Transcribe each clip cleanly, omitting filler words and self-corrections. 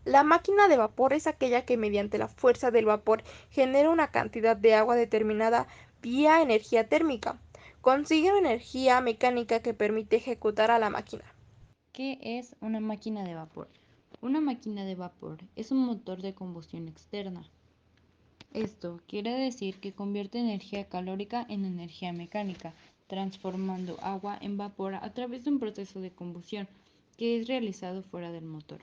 La máquina de vapor es aquella que mediante la fuerza del vapor genera una cantidad de agua determinada vía energía térmica. Consigue una energía mecánica que permite ejecutar a la máquina. ¿Qué es una máquina de vapor? Una máquina de vapor es un motor de combustión externa. Esto quiere decir que convierte energía calórica en energía mecánica, transformando agua en vapor a través de un proceso de combustión que es realizado fuera del motor.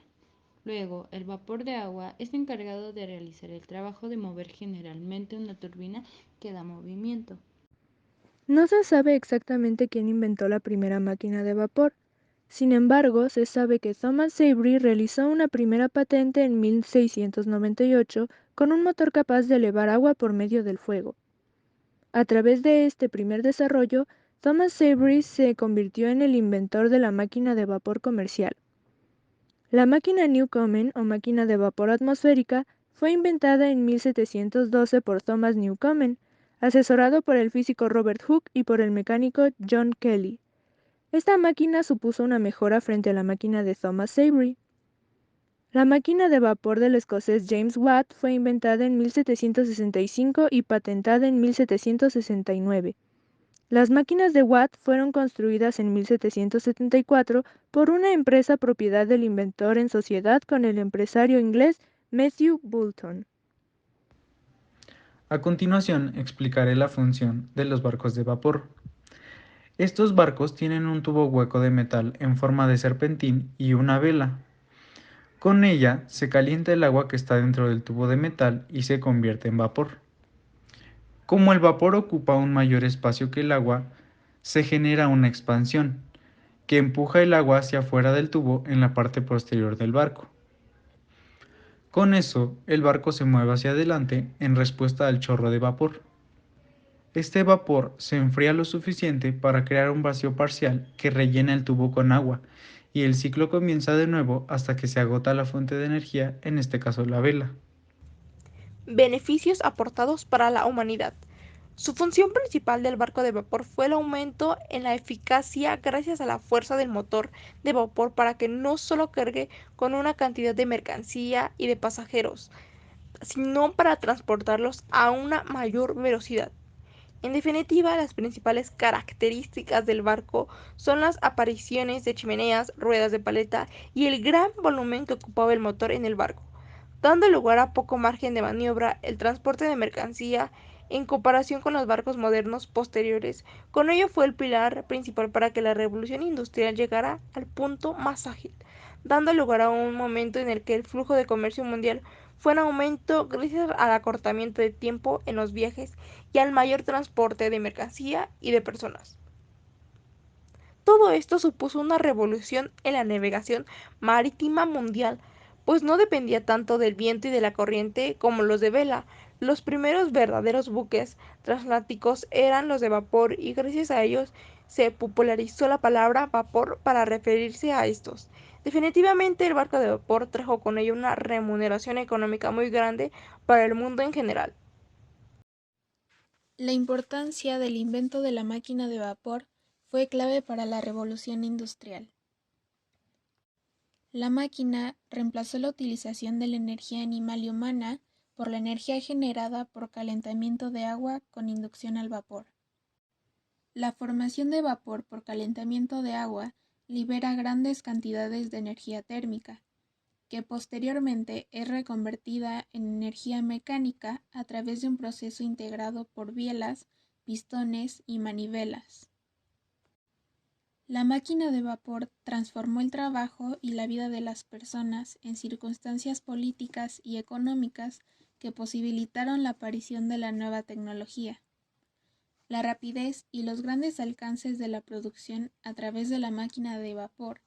Luego, el vapor de agua es encargado de realizar el trabajo de mover generalmente una turbina que da movimiento. No se sabe exactamente quién inventó la primera máquina de vapor. Sin embargo, se sabe que Thomas Savery realizó una primera patente en 1698 con un motor capaz de elevar agua por medio del fuego. A través de este primer desarrollo, Thomas Savery se convirtió en el inventor de la máquina de vapor comercial. La máquina Newcomen o máquina de vapor atmosférica fue inventada en 1712 por Thomas Newcomen, asesorado por el físico Robert Hooke y por el mecánico John Kelly. Esta máquina supuso una mejora frente a la máquina de Thomas Savery. La máquina de vapor del escocés James Watt fue inventada en 1765 y patentada en 1769. Las máquinas de Watt fueron construidas en 1774 por una empresa propiedad del inventor en sociedad con el empresario inglés Matthew Boulton. A continuación explicaré la función de los barcos de vapor. Estos barcos tienen un tubo hueco de metal en forma de serpentín y una vela. Con ella se calienta el agua que está dentro del tubo de metal y se convierte en vapor. Como el vapor ocupa un mayor espacio que el agua, se genera una expansión, que empuja el agua hacia afuera del tubo en la parte posterior del barco. Con eso, el barco se mueve hacia adelante en respuesta al chorro de vapor. Este vapor se enfría lo suficiente para crear un vacío parcial que rellena el tubo con agua, y el ciclo comienza de nuevo hasta que se agota la fuente de energía, en este caso la vela. Beneficios aportados para la humanidad. Su función principal del barco de vapor fue el aumento en la eficacia gracias a la fuerza del motor de vapor para que no solo cargue con una cantidad de mercancía y de pasajeros, sino para transportarlos a una mayor velocidad. En definitiva, las principales características del barco son las apariciones de chimeneas, ruedas de paleta y el gran volumen que ocupaba el motor en el barco, dando lugar a poco margen de maniobra el transporte de mercancía en comparación con los barcos modernos posteriores. Con ello fue el pilar principal para que la revolución industrial llegara al punto más ágil, dando lugar a un momento en el que el flujo de comercio mundial fue en aumento gracias al acortamiento de tiempo en los viajes y al mayor transporte de mercancía y de personas. Todo esto supuso una revolución en la navegación marítima mundial, pues no dependía tanto del viento y de la corriente como los de vela. Los primeros verdaderos buques transatlánticos eran los de vapor y gracias a ellos se popularizó la palabra vapor para referirse a estos. Definitivamente el barco de vapor trajo con ello una remuneración económica muy grande para el mundo en general. La importancia del invento de la máquina de vapor fue clave para la revolución industrial. La máquina reemplazó la utilización de la energía animal y humana por la energía generada por calentamiento de agua con inducción al vapor. La formación de vapor por calentamiento de agua libera grandes cantidades de energía térmica, que posteriormente es reconvertida en energía mecánica a través de un proceso integrado por bielas, pistones y manivelas. La máquina de vapor transformó el trabajo y la vida de las personas en circunstancias políticas y económicas que posibilitaron la aparición de la nueva tecnología. La rapidez y los grandes alcances de la producción a través de la máquina de vapor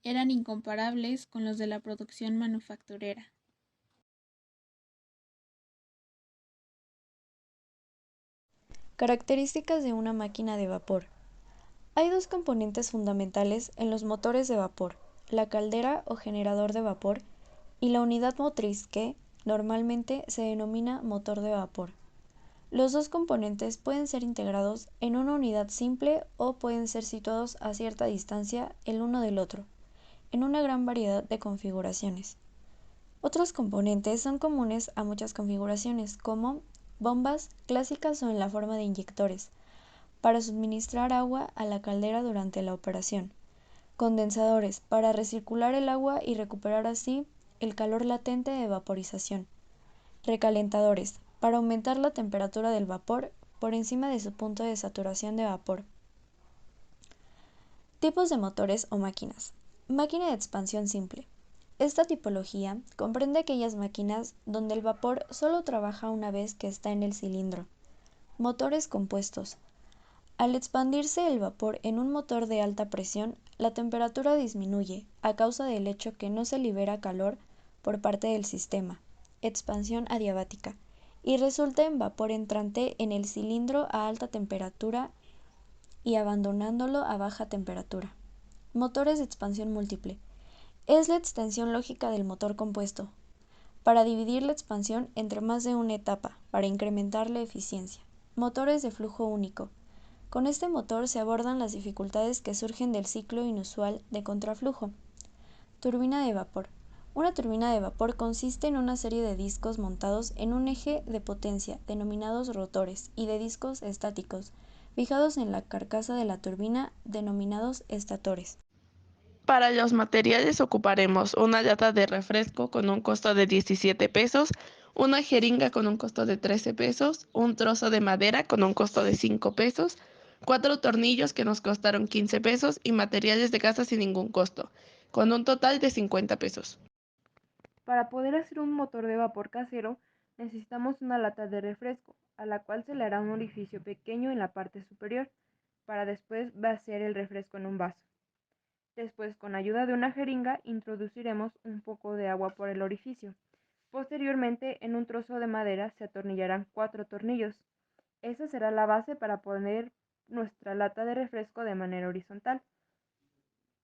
eran incomparables con los de la producción manufacturera. Características de una máquina de vapor. Hay dos componentes fundamentales en los motores de vapor, la caldera o generador de vapor y la unidad motriz que, normalmente, se denomina motor de vapor. Los dos componentes pueden ser integrados en una unidad simple o pueden ser situados a cierta distancia el uno del otro, en una gran variedad de configuraciones. Otros componentes son comunes a muchas configuraciones, como bombas clásicas o en la forma de inyectores, para suministrar agua a la caldera durante la operación, condensadores, para recircular el agua y recuperar así el calor latente de vaporización, recalentadores, para aumentar la temperatura del vapor por encima de su punto de saturación de vapor. Tipos de motores o máquinas. Máquina de expansión simple. Esta tipología comprende aquellas máquinas donde el vapor solo trabaja una vez que está en el cilindro. Motores compuestos. Al expandirse el vapor en un motor de alta presión, la temperatura disminuye a causa del hecho que no se libera calor por parte del sistema, expansión adiabática, y resulta en vapor entrante en el cilindro a alta temperatura y abandonándolo a baja temperatura. Motores de expansión múltiple. Es la extensión lógica del motor compuesto, para dividir la expansión entre más de una etapa, para incrementar la eficiencia. Motores de flujo único. Con este motor se abordan las dificultades que surgen del ciclo inusual de contraflujo. Turbina de vapor. Una turbina de vapor consiste en una serie de discos montados en un eje de potencia, denominados rotores, y de discos estáticos, fijados en la carcasa de la turbina, denominados estatores. Para los materiales ocuparemos una lata de refresco con un costo de 17 pesos, una jeringa con un costo de 13 pesos, un trozo de madera con un costo de 5 pesos, 4 tornillos que nos costaron 15 pesos y materiales de casa sin ningún costo, con un total de 50 pesos. Para poder hacer un motor de vapor casero, necesitamos una lata de refresco, a la cual se le hará un orificio pequeño en la parte superior, para después vaciar el refresco en un vaso. Después, con ayuda de una jeringa, introduciremos un poco de agua por el orificio. Posteriormente, en un trozo de madera se atornillarán 4 tornillos. Esa será la base para poner nuestra lata de refresco de manera horizontal.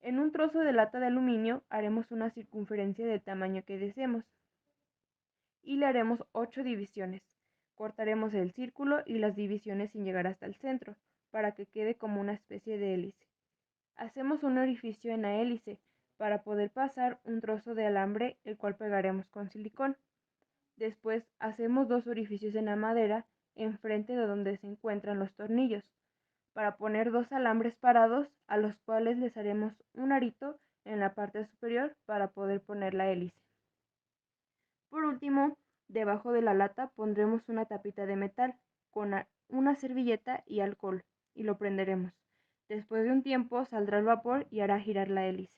En un trozo de lata de aluminio haremos una circunferencia del tamaño que deseemos y le haremos 8 divisiones. Cortaremos el círculo y las divisiones sin llegar hasta el centro, para que quede como una especie de hélice. Hacemos un orificio en la hélice para poder pasar un trozo de alambre, el cual pegaremos con silicón. Después hacemos 2 orificios en la madera enfrente de donde se encuentran los tornillos, para poner 2 alambres parados, a los cuales les haremos un arito en la parte superior para poder poner la hélice. Por último, debajo de la lata pondremos una tapita de metal con una servilleta y alcohol y lo prenderemos. Después de un tiempo saldrá el vapor y hará girar la hélice.